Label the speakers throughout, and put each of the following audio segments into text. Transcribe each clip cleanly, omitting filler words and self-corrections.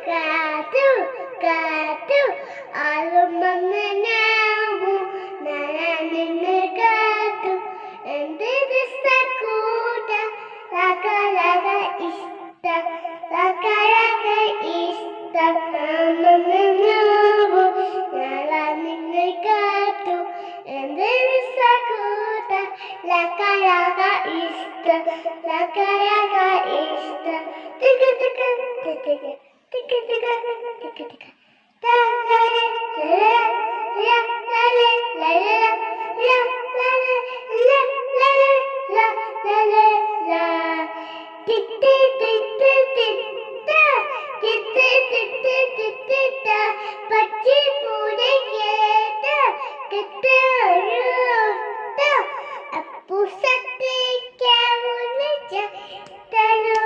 Speaker 1: കാത്തു കാത്തു ആരും വന്നു ഞാൻ നിന്ന് കാത്തു എന്റെ കൂട്ട ലക ലക ഇഷ്ട ലക ലക ഇഷ്ട ഞാൻ നിന്ന് കാത്തു എന്റെ കൂട്ട ലക ലക ഇഷ്ട ലക ലക ഇഷ്ട ടിക ടിക ടിക ടിക ടിക ടിക ടിക la la la la la la la la la tik tik tik tik tik tik tik tik tik പച്ചി പൂരെ കേട്ട കിട്ട അപ്പുസത്തെ ക്യാമുലിച്ച തലോ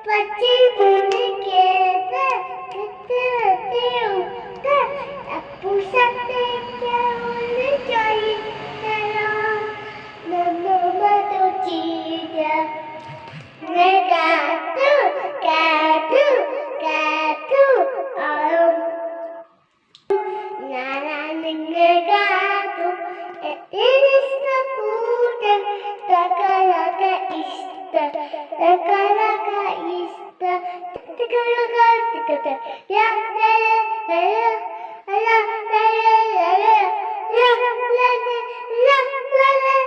Speaker 1: പച്ചി പൂരെ കേട്ട കിട്ട അപ്പുസത്തെ ക്യാമുലിച്ച തലോ നന്നു മതുചിയ കാത്തു കാത്തു കാത്തു ഞാൻ നിന്നെ കാത്തു കൂട്ട തകലക ഇഷ്ട തകലക ഇഷ്ട തകലക തികത യാ ലാ ലാ ലാ ലാ ലാ ലാ ലാ ലാ ലാ ലാ